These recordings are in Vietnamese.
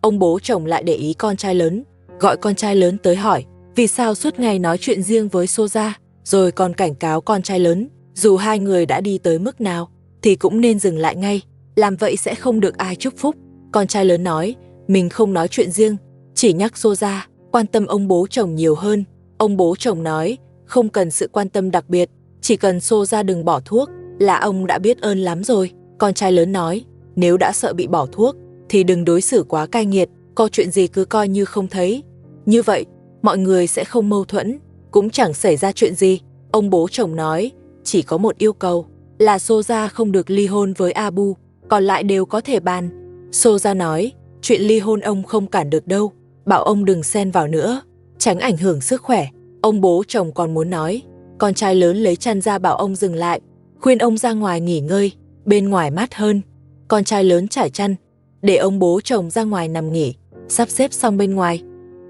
Ông bố chồng lại để ý con trai lớn, gọi con trai lớn tới hỏi vì sao suốt ngày nói chuyện riêng với Soja, rồi còn cảnh cáo con trai lớn, dù hai người đã đi tới mức nào thì cũng nên dừng lại ngay, làm vậy sẽ không được ai chúc phúc. Con trai lớn nói, mình không nói chuyện riêng, chỉ nhắc Soja quan tâm ông bố chồng nhiều hơn. Ông bố chồng nói, không cần sự quan tâm đặc biệt, chỉ cần Soja đừng bỏ thuốc là ông đã biết ơn lắm rồi. Con trai lớn nói, nếu đã sợ bị bỏ thuốc thì đừng đối xử quá cay nghiệt, có chuyện gì cứ coi như không thấy. Như vậy, mọi người sẽ không mâu thuẫn, cũng chẳng xảy ra chuyện gì. Ông bố chồng nói, chỉ có một yêu cầu là Soja không được ly hôn với Abu, còn lại đều có thể bàn. Soja nói, chuyện ly hôn ông không cản được đâu, bảo ông đừng xen vào nữa, tránh ảnh hưởng sức khỏe. Ông bố chồng còn muốn nói, con trai lớn lấy chăn ra bảo ông dừng lại, khuyên ông ra ngoài nghỉ ngơi, bên ngoài mát hơn. Con trai lớn trải chăn, để ông bố chồng ra ngoài nằm nghỉ, sắp xếp xong bên ngoài.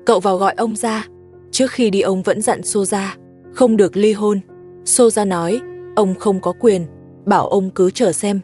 Cậu vào gọi ông ra. Trước khi đi ông vẫn dặn Soja không được ly hôn. Soja nói, ông không có quyền, bảo ông cứ chờ xem.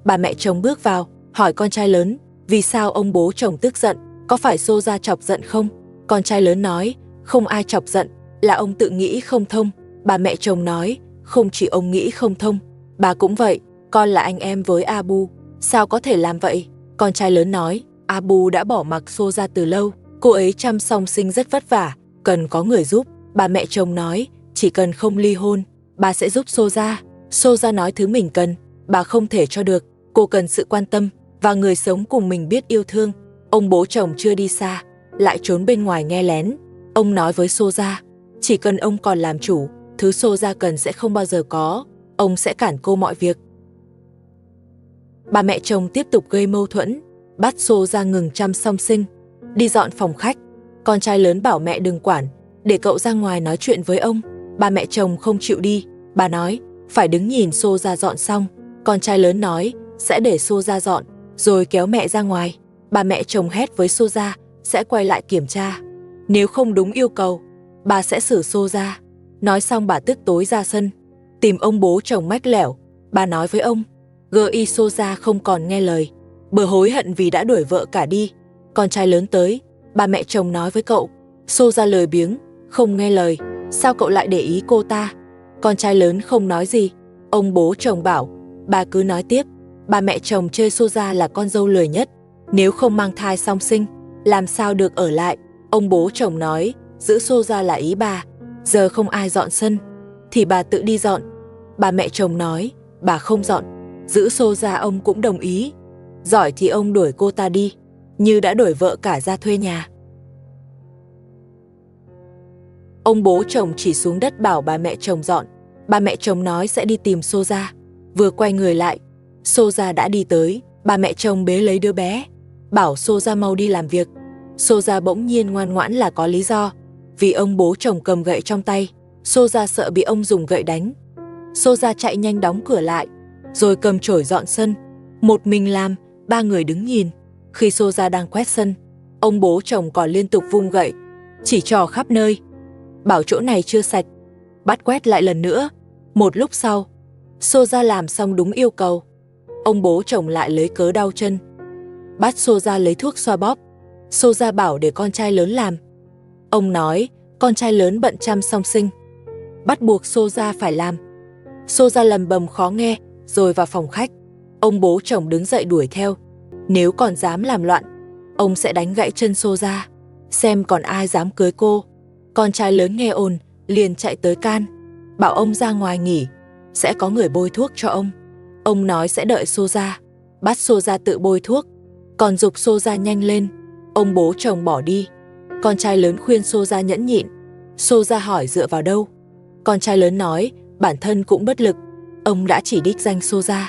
Bà mẹ chồng bước vào, hỏi con trai lớn, vì sao ông bố chồng tức giận, có phải Soja chọc giận không? Con trai lớn nói, không ai chọc giận, là ông tự nghĩ không thông. Bà mẹ chồng nói, không chỉ ông nghĩ không thông, bà cũng vậy, con là anh em với Abu, sao có thể làm vậy? Con trai lớn nói, Abu đã bỏ mặc Soja từ lâu, cô ấy chăm song sinh rất vất vả, cần có người giúp. Bà mẹ chồng nói, chỉ cần không ly hôn, bà sẽ giúp Soja. Soja nói thứ mình cần, bà không thể cho được, cô cần sự quan tâm và người sống cùng mình biết yêu thương. Ông bố chồng chưa đi xa, lại trốn bên ngoài nghe lén. Ông nói với Soja, chỉ cần ông còn làm chủ, thứ Soja cần sẽ không bao giờ có, ông sẽ cản cô mọi việc. Bà mẹ chồng tiếp tục gây mâu thuẫn, bắt Soja ngừng chăm song sinh, đi dọn phòng khách. Con trai lớn bảo mẹ đừng quản, để cậu ra ngoài nói chuyện với ông. Bà mẹ chồng không chịu đi, bà nói, phải đứng nhìn Soja dọn xong. Con trai lớn nói, sẽ để Soja dọn, rồi kéo mẹ ra ngoài. Bà mẹ chồng hét với Soja, sẽ quay lại kiểm tra. Nếu không đúng yêu cầu, bà sẽ xử Soja. Nói xong bà tức tối ra sân, tìm ông bố chồng mách lẻo. Bà nói với ông, G.I. Soja không còn nghe lời, bờ hối hận vì đã đuổi vợ cả đi. Con trai lớn tới, bà mẹ chồng nói với cậu, Soja lười biếng, không nghe lời, sao cậu lại để ý cô ta? Con trai lớn không nói gì. Ông bố chồng bảo, bà cứ nói tiếp. Bà mẹ chồng chê Soja là con dâu lười nhất, nếu không mang thai song sinh, làm sao được ở lại. Ông bố chồng nói, giữ Soja là ý bà, giờ không ai dọn sân, thì bà tự đi dọn. Bà mẹ chồng nói, bà không dọn, giữ Soja ông cũng đồng ý. Giỏi thì ông đuổi cô ta đi, như đã đuổi vợ cả ra thuê nhà. Ông bố chồng chỉ xuống đất bảo bà mẹ chồng dọn. Bà mẹ chồng nói sẽ đi tìm Soja. Vừa quay người lại, Soja đã đi tới. Bà mẹ chồng bế lấy đứa bé, bảo Soja mau đi làm việc. Soja bỗng nhiên ngoan ngoãn là có lý do, vì ông bố chồng cầm gậy trong tay. Soja sợ bị ông dùng gậy đánh. Soja chạy nhanh đóng cửa lại, rồi cầm chổi dọn sân. Một mình làm, ba người đứng nhìn. Khi Soja đang quét sân, ông bố chồng còn liên tục vung gậy, chỉ trò khắp nơi, bảo chỗ này chưa sạch, bắt quét lại lần nữa. Một lúc sau, Soja làm xong đúng yêu cầu. Ông bố chồng lại lấy cớ đau chân, bắt Soja lấy thuốc xoa bóp. Soja bảo để con trai lớn làm. Ông nói con trai lớn bận chăm song sinh, bắt buộc Soja phải làm. Soja lầm bầm khó nghe, rồi vào phòng khách. Ông bố chồng đứng dậy đuổi theo. Nếu còn dám làm loạn, ông sẽ đánh gãy chân Soja, xem còn ai dám cưới cô. Con trai lớn nghe ồn, liền chạy tới can, bảo ông ra ngoài nghỉ, sẽ có người bôi thuốc cho ông. Ông nói sẽ đợi Soja, bắt Soja tự bôi thuốc, còn giục Soja nhanh lên. Ông bố chồng bỏ đi. Con trai lớn khuyên Soja nhẫn nhịn. Soja hỏi dựa vào đâu. Con trai lớn nói bản thân cũng bất lực. Ông đã chỉ đích danh Soja,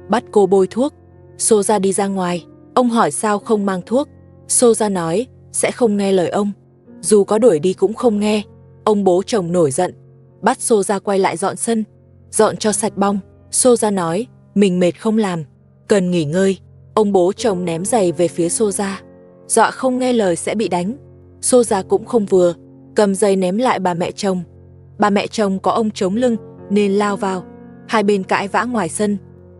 bắt cô bôi thuốc. Soja đi ra ngoài. Ông hỏi sao không mang thuốc. Soja nói sẽ không nghe lời ông, dù có đuổi đi cũng không nghe. Ông bố chồng nổi giận, bắt Soja quay lại dọn sân, dọn cho sạch bong. Soja nói mình mệt không làm, cần nghỉ ngơi. Ông bố chồng ném giày về phía Soja, dọa không nghe lời sẽ bị đánh. Soja cũng không vừa, cầm giày ném lại bà mẹ chồng. Bà mẹ chồng có ông chống lưng nên lao vào, hai bên cãi vã ngoài sân.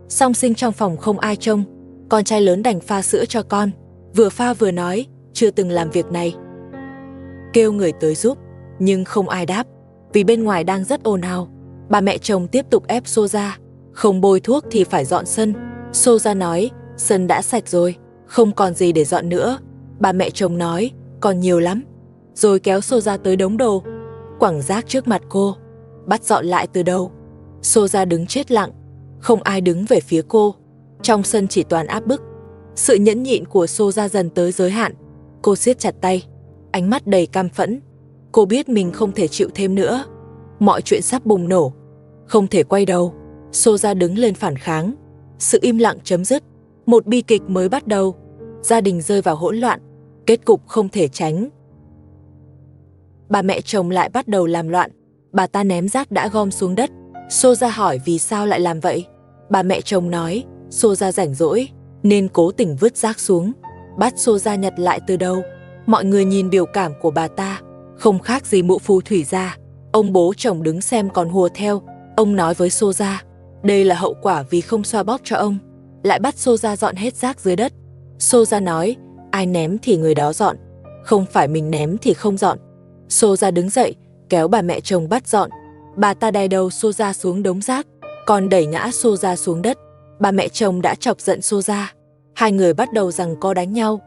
Song sinh trong phòng không ai trông, con trai lớn đành pha sữa cho con. Vừa pha vừa nói, chưa từng làm việc này. Kêu người tới giúp, nhưng không ai đáp, vì bên ngoài đang rất ồn ào. Bà mẹ chồng tiếp tục ép Soja, không bôi thuốc thì phải dọn sân. Soja nói, sân đã sạch rồi, không còn gì để dọn nữa. Bà mẹ chồng nói, còn nhiều lắm. Rồi kéo Soja tới đống đồ, quẳng rác trước mặt cô, bắt dọn lại từ đầu. Soja đứng chết lặng, không ai đứng về phía cô. Trong sân chỉ toàn áp bức. Sự nhẫn nhịn của Soja dần tới giới hạn. Cô siết chặt tay, ánh mắt đầy cam phẫn. Cô biết mình không thể chịu thêm nữa. Mọi chuyện sắp bùng nổ, không thể quay đầu. Soja đứng lên phản kháng. Sự im lặng chấm dứt. Một bi kịch mới bắt đầu. Gia đình rơi vào hỗn loạn. Kết cục không thể tránh. Bà mẹ chồng lại bắt đầu làm loạn. Bà ta ném rác đã gom xuống đất. Soja hỏi vì sao lại làm vậy. Bà mẹ chồng nói, Soja rảnh rỗi nên cố tình vứt rác xuống, bắt Soja nhặt lại từ đầu. Mọi người nhìn biểu cảm của bà ta, không khác gì mụ phù thủy gia. Ông bố chồng đứng xem còn hùa theo. Ông nói với Soja, đây là hậu quả vì không xoa bóp cho ông. Lại bắt Soja dọn hết rác dưới đất. Soja nói, ai ném thì người đó dọn, không phải mình ném thì không dọn. Soja đứng dậy, kéo bà mẹ chồng bắt dọn. Bà ta đè đầu Soja xuống đống rác, còn đẩy ngã Soja xuống đất. Bà mẹ chồng đã chọc giận Soja. Hai người bắt đầu giằng co đánh nhau.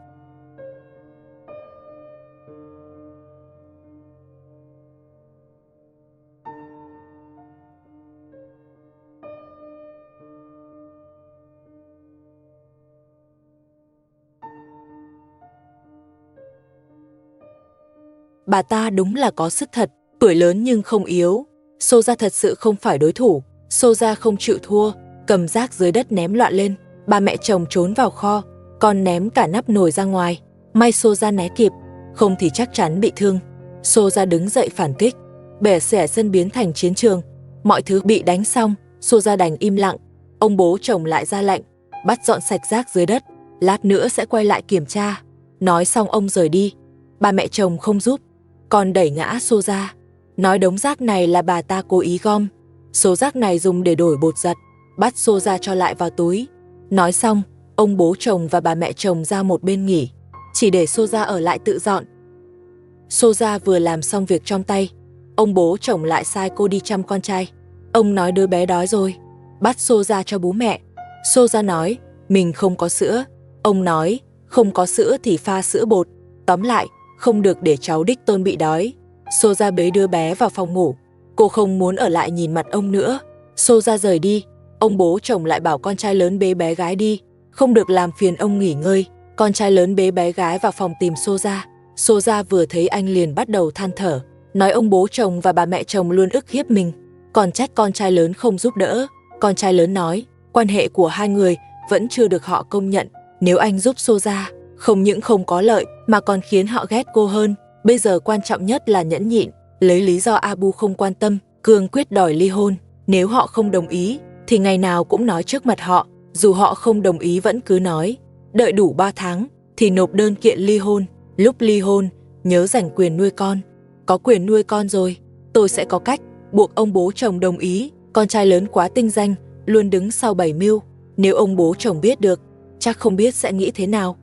Bà ta đúng là có sức thật, tuổi lớn nhưng không yếu. Soja thật sự không phải đối thủ. Soja không chịu thua, cầm rác dưới đất ném loạn lên. Bà mẹ chồng trốn vào kho, còn ném cả nắp nồi ra ngoài. May Soja né kịp, không thì chắc chắn bị thương. Soja đứng dậy phản kích, bẻ xẻ sân biến thành chiến trường. Mọi thứ bị đánh xong, Soja đành im lặng. Ông bố chồng lại ra lệnh, bắt dọn sạch rác dưới đất, lát nữa sẽ quay lại kiểm tra. Nói xong ông rời đi. Bà mẹ chồng không giúp, còn đẩy ngã Soja, nói đống rác này là bà ta cố ý gom. Số rác này dùng để đổi bột giặt, bắt Soja cho lại vào túi. Nói xong, ông bố chồng và bà mẹ chồng ra một bên nghỉ, chỉ để Soja ở lại tự dọn. Soja vừa làm xong việc trong tay, ông bố chồng lại sai cô đi chăm con trai. Ông nói đứa bé đói rồi, bắt Soja cho bú mẹ. Soja nói, mình không có sữa. Ông nói, không có sữa thì pha sữa bột. Tóm lại, không được để cháu đích tôn bị đói. Soja bế đứa bé vào phòng ngủ. Cô không muốn ở lại nhìn mặt ông nữa. Soja rời đi. Ông bố chồng lại bảo con trai lớn bế bé gái đi, không được làm phiền ông nghỉ ngơi. Con trai lớn bế bé gái vào phòng tìm Soja. Soja vừa thấy anh liền bắt đầu than thở, nói ông bố chồng và bà mẹ chồng luôn ức hiếp mình, còn trách con trai lớn không giúp đỡ. Con trai lớn nói, quan hệ của hai người vẫn chưa được họ công nhận. Nếu anh giúp Soja, không những không có lợi mà còn khiến họ ghét cô hơn. Bây giờ quan trọng nhất là nhẫn nhịn. Lấy lý do Abu không quan tâm, cương quyết đòi ly hôn. Nếu họ không đồng ý thì ngày nào cũng nói trước mặt họ. Dù họ không đồng ý vẫn cứ nói. Đợi đủ 3 tháng thì nộp đơn kiện ly hôn. Lúc ly hôn nhớ giành quyền nuôi con. Có quyền nuôi con rồi, tôi sẽ có cách buộc ông bố chồng đồng ý. Con trai lớn quá tinh danh, luôn đứng sau bày mưu. Nếu ông bố chồng biết được, chắc không biết sẽ nghĩ thế nào.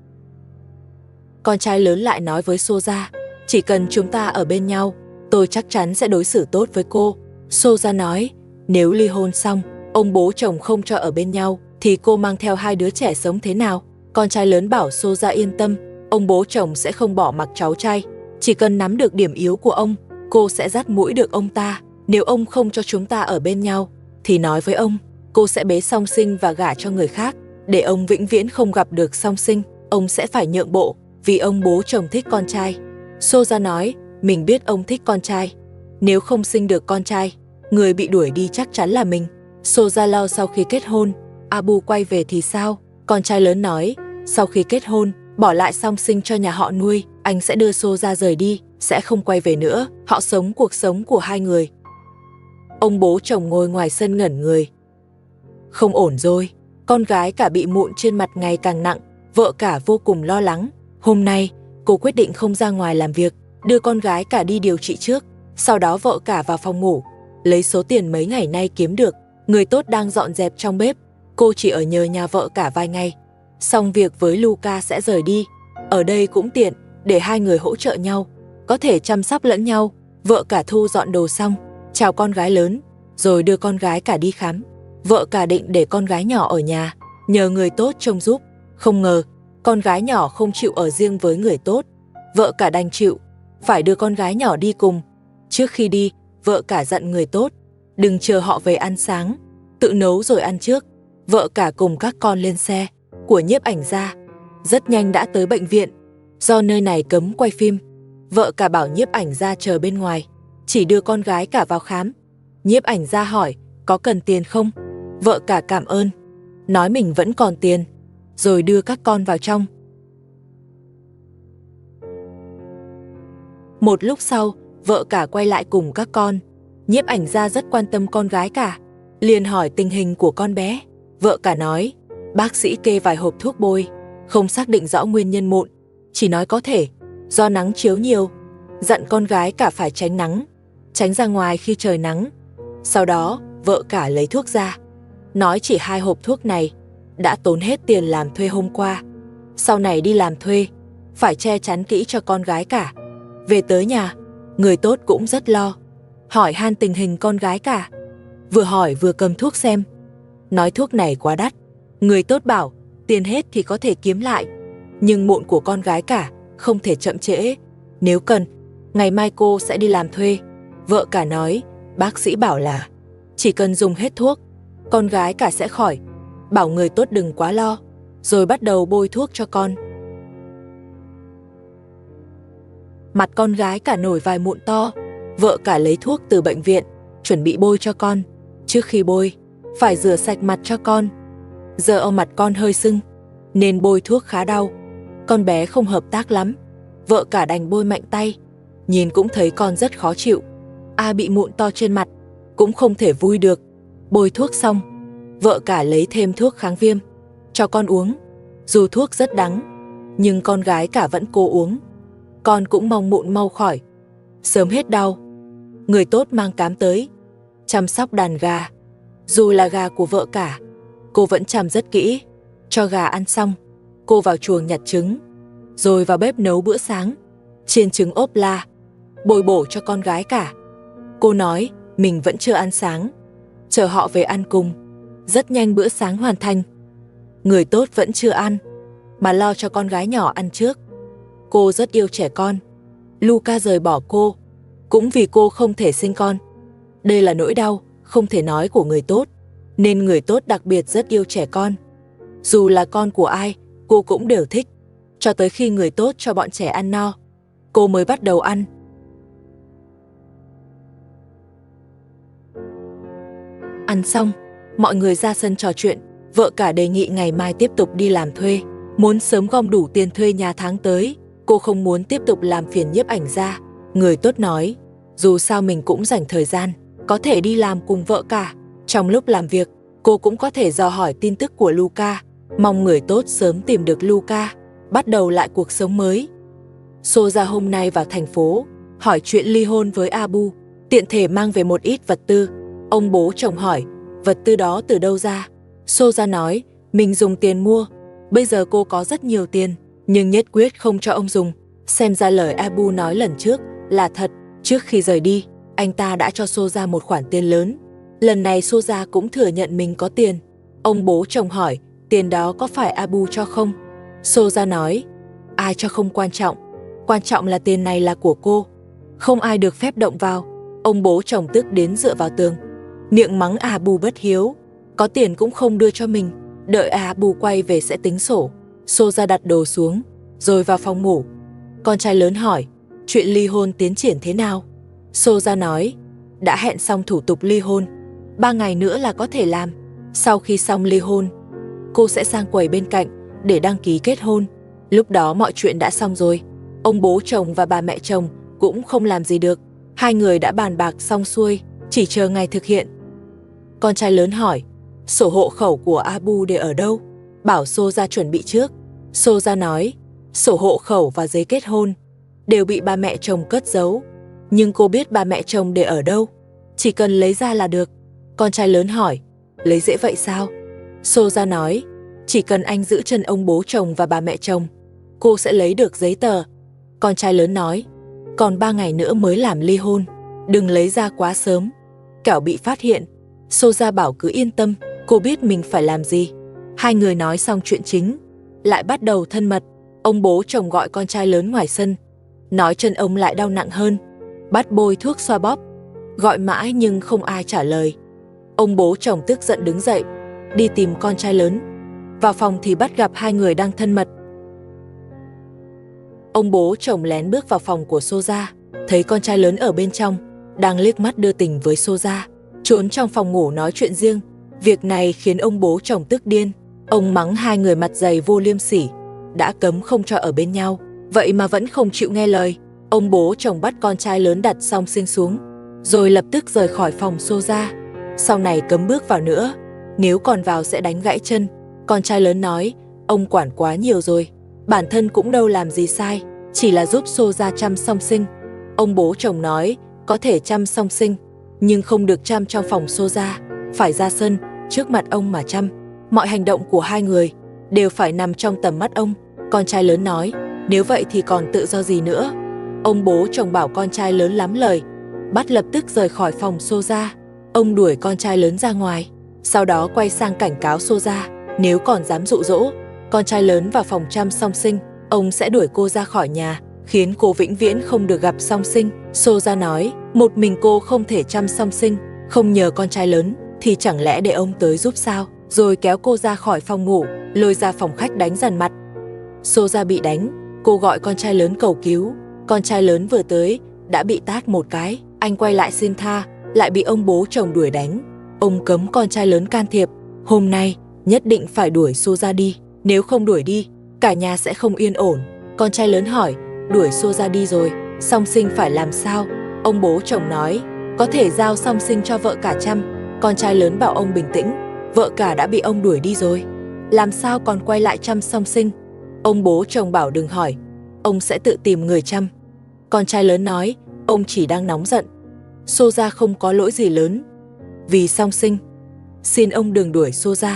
Con trai lớn lại nói với Soja, chỉ cần chúng ta ở bên nhau, tôi chắc chắn sẽ đối xử tốt với cô. Soja nói, nếu ly hôn xong, ông bố chồng không cho ở bên nhau, thì cô mang theo 2 đứa trẻ sống thế nào? Con trai lớn bảo Soja yên tâm, ông bố chồng sẽ không bỏ mặc cháu trai. Chỉ cần nắm được điểm yếu của ông, cô sẽ dắt mũi được ông ta. Nếu ông không cho chúng ta ở bên nhau, thì nói với ông, cô sẽ bế song sinh và gả cho người khác. Để ông vĩnh viễn không gặp được song sinh, ông sẽ phải nhượng bộ, vì ông bố chồng thích con trai. Soja nói, mình biết ông thích con trai. Nếu không sinh được con trai, người bị đuổi đi chắc chắn là mình. Soja lo sau khi kết hôn, Abu quay về thì sao? Con trai lớn nói, sau khi kết hôn, bỏ lại song sinh cho nhà họ nuôi, anh sẽ đưa Soja rời đi, sẽ không quay về nữa. Họ sống cuộc sống của hai người. Ông bố chồng ngồi ngoài sân ngẩn người. Không ổn rồi, con gái cả bị mụn trên mặt ngày càng nặng, vợ cả vô cùng lo lắng. Hôm nay, cô quyết định không ra ngoài làm việc, đưa con gái cả đi điều trị trước. Sau đó vợ cả vào phòng ngủ, lấy số tiền mấy ngày nay kiếm được. Người tốt đang dọn dẹp trong bếp, cô chỉ ở nhờ nhà vợ cả vài ngày. xong việc với Luca sẽ rời đi. Ở đây cũng tiện, để hai người hỗ trợ nhau, có thể chăm sóc lẫn nhau. Vợ cả thu dọn đồ xong, chào con gái lớn, rồi đưa con gái cả đi khám. Vợ cả định để con gái nhỏ ở nhà, nhờ người tốt trông giúp. Không ngờ, con gái nhỏ không chịu ở riêng với người tốt. Vợ cả đành chịu, phải đưa con gái nhỏ đi cùng. Trước khi đi, vợ cả dặn người tốt, đừng chờ họ về ăn sáng, tự nấu rồi ăn trước. Vợ cả cùng các con lên xe của nhiếp ảnh gia, rất nhanh đã tới bệnh viện. Do nơi này cấm quay phim, vợ cả bảo nhiếp ảnh gia chờ bên ngoài, chỉ đưa con gái cả vào khám. Nhiếp ảnh gia hỏi, có cần tiền không? Vợ cả cảm ơn, nói mình vẫn còn tiền, rồi đưa các con vào trong. Một lúc sau, vợ cả quay lại cùng các con. Nhiếp ảnh gia rất quan tâm con gái cả, liền hỏi tình hình của con bé. Vợ cả nói, bác sĩ kê vài hộp thuốc bôi, không xác định rõ nguyên nhân mụn, chỉ nói có thể do nắng chiếu nhiều. Dặn con gái cả phải tránh nắng, tránh ra ngoài khi trời nắng. Sau đó, vợ cả lấy thuốc ra, nói chỉ 2 hộp thuốc này đã tốn hết tiền làm thuê hôm qua. Sau này đi làm thuê, phải che chắn kỹ cho con gái cả. Về tới nhà, người tốt cũng rất lo, hỏi han tình hình con gái cả. Vừa hỏi vừa cầm thuốc xem, nói thuốc này quá đắt. Người tốt bảo, tiền hết thì có thể kiếm lại, nhưng mụn của con gái cả không thể chậm trễ. Nếu cần, ngày mai cô sẽ đi làm thuê. Vợ cả nói, bác sĩ bảo là chỉ cần dùng hết thuốc, con gái cả sẽ khỏi. Bảo người tốt đừng quá lo, rồi bắt đầu bôi thuốc cho con. Mặt con gái cả nổi vài mụn to. Vợ cả lấy thuốc từ bệnh viện, chuẩn bị bôi cho con. Trước khi bôi, phải rửa sạch mặt cho con. Giờ mặt con hơi sưng, nên bôi thuốc khá đau. Con bé không hợp tác lắm, vợ cả đành bôi mạnh tay. Nhìn cũng thấy con rất khó chịu. Bị mụn to trên mặt, cũng không thể vui được. Bôi thuốc xong, vợ cả lấy thêm thuốc kháng viêm, cho con uống. Dù thuốc rất đắng, nhưng con gái cả vẫn cố uống. Con cũng mong mụn mau khỏi, sớm hết đau. Người tốt mang cám tới, chăm sóc đàn gà. Dù là gà của vợ cả, cô vẫn chăm rất kỹ. Cho gà ăn xong, cô vào chuồng nhặt trứng, rồi vào bếp nấu bữa sáng, chiên trứng ốp la, bồi bổ cho con gái cả. Cô nói mình vẫn chưa ăn sáng, chờ họ về ăn cùng. Rất nhanh bữa sáng hoàn thành. Người tốt vẫn chưa ăn, mà lo cho con gái nhỏ ăn trước. Cô rất yêu trẻ con. Luca rời bỏ cô, cũng vì cô không thể sinh con. Đây là nỗi đau không thể nói của người tốt, nên người tốt đặc biệt rất yêu trẻ con. Dù là con của ai, cô cũng đều thích, cho tới khi người tốt cho bọn trẻ ăn no, cô mới bắt đầu ăn. Ăn xong, mọi người ra sân trò chuyện. Vợ cả đề nghị ngày mai tiếp tục đi làm thuê, muốn sớm gom đủ tiền thuê nhà tháng tới. Cô không muốn tiếp tục làm phiền nhiếp ảnh gia. Người tốt nói, dù sao mình cũng dành thời gian, có thể đi làm cùng vợ cả. Trong lúc làm việc, cô cũng có thể dò hỏi tin tức của Luca, mong người tốt sớm tìm được Luca, bắt đầu lại cuộc sống mới. Soja hôm nay vào thành phố, hỏi chuyện ly hôn với Abu, tiện thể mang về một ít vật tư. Ông bố chồng hỏi, vật tư đó từ đâu ra? Soja nói, mình dùng tiền mua. Bây giờ cô có rất nhiều tiền, nhưng nhất quyết không cho ông dùng. Xem ra lời Abu nói lần trước là thật. Trước khi rời đi, anh ta đã cho Soja một khoản tiền lớn. Lần này Soja cũng thừa nhận mình có tiền. Ông bố chồng hỏi, tiền đó có phải Abu cho không? Soja nói, ai cho không quan trọng, quan trọng là tiền này là của cô, không ai được phép động vào. Ông bố chồng tức đến dựa vào tường, miệng mắng Abu bất hiếu, có tiền cũng không đưa cho mình, đợi Abu quay về sẽ tính sổ. Soja đặt đồ xuống, rồi vào phòng ngủ. Con trai lớn hỏi, chuyện ly hôn tiến triển thế nào? Soja nói, đã hẹn xong thủ tục ly hôn, 3 ngày nữa là có thể làm. Sau khi xong ly hôn, cô sẽ sang quầy bên cạnh để đăng ký kết hôn. Lúc đó mọi chuyện đã xong rồi. Ông bố chồng và bà mẹ chồng cũng không làm gì được. Hai người đã bàn bạc xong xuôi, chỉ chờ ngày thực hiện. Con trai lớn hỏi, sổ hộ khẩu của Abu để ở đâu? Bảo Soja chuẩn bị trước. Soja nói, sổ hộ khẩu và giấy kết hôn đều bị ba mẹ chồng cất giấu, nhưng cô biết ba mẹ chồng để ở đâu, chỉ cần lấy ra là được. Con trai lớn hỏi, lấy dễ vậy sao? Soja nói, chỉ cần anh giữ chân ông bố chồng và bà mẹ chồng, cô sẽ lấy được giấy tờ. Con trai lớn nói, còn 3 ngày nữa mới làm ly hôn, đừng lấy ra quá sớm, kẻo bị phát hiện. Soja bảo cứ yên tâm, cô biết mình phải làm gì. Hai người nói xong chuyện chính, lại bắt đầu thân mật. Ông bố chồng gọi con trai lớn ngoài sân, nói chân ông lại đau nặng hơn, bắt bôi thuốc xoa bóp, gọi mãi nhưng không ai trả lời. Ông bố chồng tức giận đứng dậy, đi tìm con trai lớn. Vào phòng thì bắt gặp hai người đang thân mật. Ông bố chồng lén bước vào phòng của Soja, thấy con trai lớn ở bên trong, đang liếc mắt đưa tình với Soja, trốn trong phòng ngủ nói chuyện riêng. Việc này khiến ông bố chồng tức điên. Ông mắng hai người mặt dày vô liêm sỉ, đã cấm không cho ở bên nhau, vậy mà vẫn không chịu nghe lời. Ông bố chồng bắt con trai lớn đặt song sinh xuống, rồi lập tức rời khỏi phòng Soja. Sau này cấm bước vào nữa, nếu còn vào sẽ đánh gãy chân. Con trai lớn nói, ông quản quá nhiều rồi, bản thân cũng đâu làm gì sai, chỉ là giúp Soja chăm song sinh. Ông bố chồng nói, có thể chăm song sinh, nhưng không được chăm trong phòng Soja, phải ra sân, trước mặt ông mà chăm. Mọi hành động của hai người đều phải nằm trong tầm mắt ông. Con trai lớn nói, nếu vậy thì còn tự do gì nữa. Ông bố chồng bảo con trai lớn lắm lời, bắt lập tức rời khỏi phòng Soja. Ông đuổi con trai lớn ra ngoài, sau đó quay sang cảnh cáo Soja, nếu còn dám dụ dỗ con trai lớn vào phòng chăm song sinh, ông sẽ đuổi cô ra khỏi nhà, khiến cô vĩnh viễn không được gặp song sinh. Soja nói, một mình cô không thể chăm song sinh, không nhờ con trai lớn, thì chẳng lẽ để ông tới giúp sao? Rồi kéo cô ra khỏi phòng ngủ, lôi ra phòng khách đánh dằn mặt. Soja bị đánh, cô gọi con trai lớn cầu cứu. Con trai lớn vừa tới, đã bị tát một cái, anh quay lại xin tha, lại bị ông bố chồng đuổi đánh. Ông cấm con trai lớn can thiệp, hôm nay nhất định phải đuổi Soja đi, nếu không đuổi đi, cả nhà sẽ không yên ổn. Con trai lớn hỏi, đuổi Soja đi rồi, song sinh phải làm sao? Ông bố chồng nói, có thể giao song sinh cho vợ cả chăm. Con trai lớn bảo ông bình tĩnh, vợ cả đã bị ông đuổi đi rồi, làm sao còn quay lại chăm song sinh? Ông bố chồng bảo đừng hỏi, ông sẽ tự tìm người chăm. Con trai lớn nói, ông chỉ đang nóng giận, Soja không có lỗi gì lớn, vì song sinh, xin ông đừng đuổi Soja.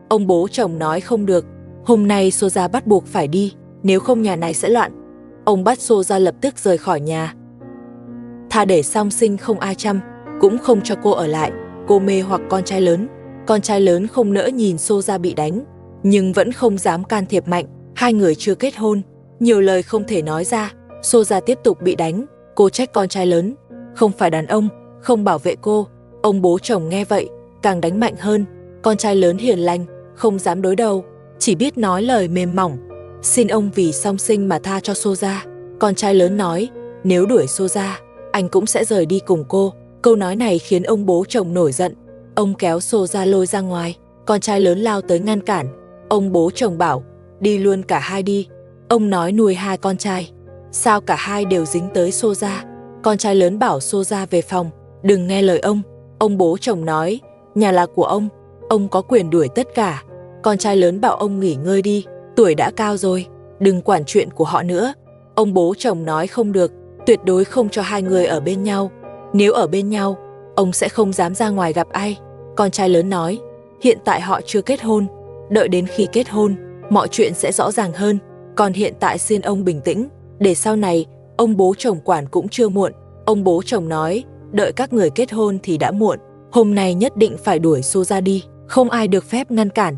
Ông bố chồng nói không được, hôm nay Soja bắt buộc phải đi, nếu không nhà này sẽ loạn. Ông bắt Soja lập tức rời khỏi nhà, thà để song sinh không ai chăm, cũng không cho cô ở lại. Cô mê hoặc con trai lớn. Con trai lớn không nỡ nhìn Soja bị đánh, nhưng vẫn không dám can thiệp mạnh. Hai người chưa kết hôn, nhiều lời không thể nói ra. Soja tiếp tục bị đánh, cô trách con trai lớn, không phải đàn ông, không bảo vệ cô. Ông bố chồng nghe vậy, càng đánh mạnh hơn. Con trai lớn hiền lành, không dám đối đầu, chỉ biết nói lời mềm mỏng, xin ông vì song sinh mà tha cho Soja. Con trai lớn nói, nếu đuổi Soja, anh cũng sẽ rời đi cùng cô. Câu nói này khiến ông bố chồng nổi giận. Ông kéo Soja lôi ra ngoài, con trai lớn lao tới ngăn cản. Ông bố chồng bảo, đi luôn cả hai đi. Ông nói nuôi hai con trai, sao cả hai đều dính tới Soja? Con trai lớn bảo Soja về phòng, đừng nghe lời ông. Ông bố chồng nói, nhà là của ông có quyền đuổi tất cả. Con trai lớn bảo ông nghỉ ngơi đi, tuổi đã cao rồi, đừng quản chuyện của họ nữa. Ông bố chồng nói không được, tuyệt đối không cho hai người ở bên nhau. Nếu ở bên nhau, ông sẽ không dám ra ngoài gặp ai. Con trai lớn nói, hiện tại họ chưa kết hôn, đợi đến khi kết hôn, mọi chuyện sẽ rõ ràng hơn. Còn hiện tại xin ông bình tĩnh, để sau này, ông bố chồng quản cũng chưa muộn. Ông bố chồng nói, đợi các người kết hôn thì đã muộn. Hôm nay nhất định phải đuổi Soja đi, không ai được phép ngăn cản.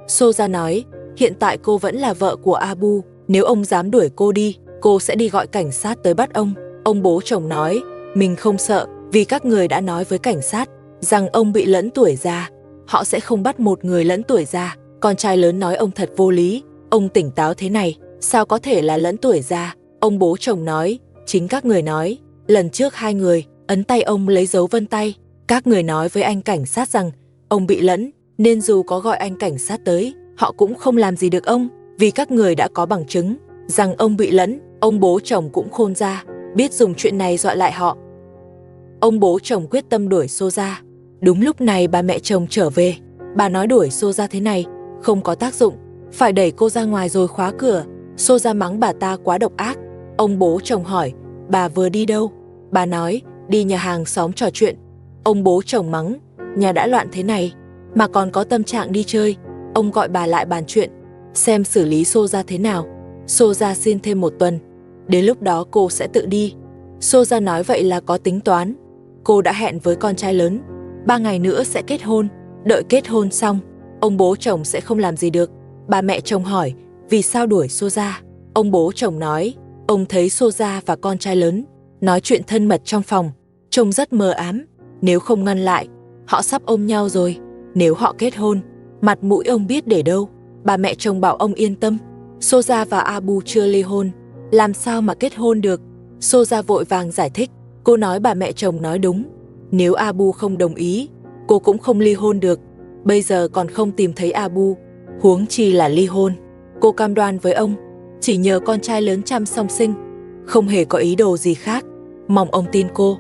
Soja nói, hiện tại cô vẫn là vợ của Abu, nếu ông dám đuổi cô đi, cô sẽ đi gọi cảnh sát tới bắt ông. Ông bố chồng nói, mình không sợ, vì các người đã nói với cảnh sát rằng ông bị lẫn tuổi già, họ sẽ không bắt một người lẫn tuổi già. Con trai lớn nói ông thật vô lý, ông tỉnh táo thế này, sao có thể là lẫn tuổi già? Ông bố chồng nói, chính các người nói, lần trước hai người ấn tay ông lấy dấu vân tay, các người nói với anh cảnh sát rằng ông bị lẫn, nên dù có gọi anh cảnh sát tới, họ cũng không làm gì được ông, vì các người đã có bằng chứng rằng ông bị lẫn. Ông bố chồng cũng khôn ra, biết dùng chuyện này dọa lại họ. Ông bố chồng quyết tâm đuổi Soja. Đúng lúc này bà mẹ chồng trở về, bà nói đuổi Soja thế này không có tác dụng, phải đẩy cô ra ngoài rồi khóa cửa. Soja mắng bà ta quá độc ác. Ông bố chồng hỏi, bà vừa đi đâu? Bà nói, đi nhà hàng xóm trò chuyện. Ông bố chồng mắng, nhà đã loạn thế này mà còn có tâm trạng đi chơi, Ông gọi bà lại bàn chuyện, xem xử lý Soja thế nào. Soja xin thêm 1 tuần, đến lúc đó cô sẽ tự đi. Soja nói vậy là có tính toán. Cô đã hẹn với con trai lớn, 3 ngày nữa sẽ kết hôn. Đợi kết hôn xong, ông bố chồng sẽ không làm gì được. Bà mẹ chồng hỏi, vì sao đuổi Soja? Ông bố chồng nói, ông thấy Soja và con trai lớn nói chuyện thân mật trong phòng, trông rất mờ ám. Nếu không ngăn lại, họ sắp ôm nhau rồi. Nếu họ kết hôn, mặt mũi ông biết để đâu. Bà mẹ chồng bảo ông yên tâm, Soja và Abu chưa ly hôn, làm sao mà kết hôn được. Soja vội vàng giải thích, cô nói bà mẹ chồng nói đúng. Nếu Abu không đồng ý, cô cũng không ly hôn được. Bây giờ còn không tìm thấy Abu, huống chi là ly hôn. Cô cam đoan với ông, chỉ nhờ con trai lớn chăm song sinh, không hề có ý đồ gì khác. Mong ông tin cô.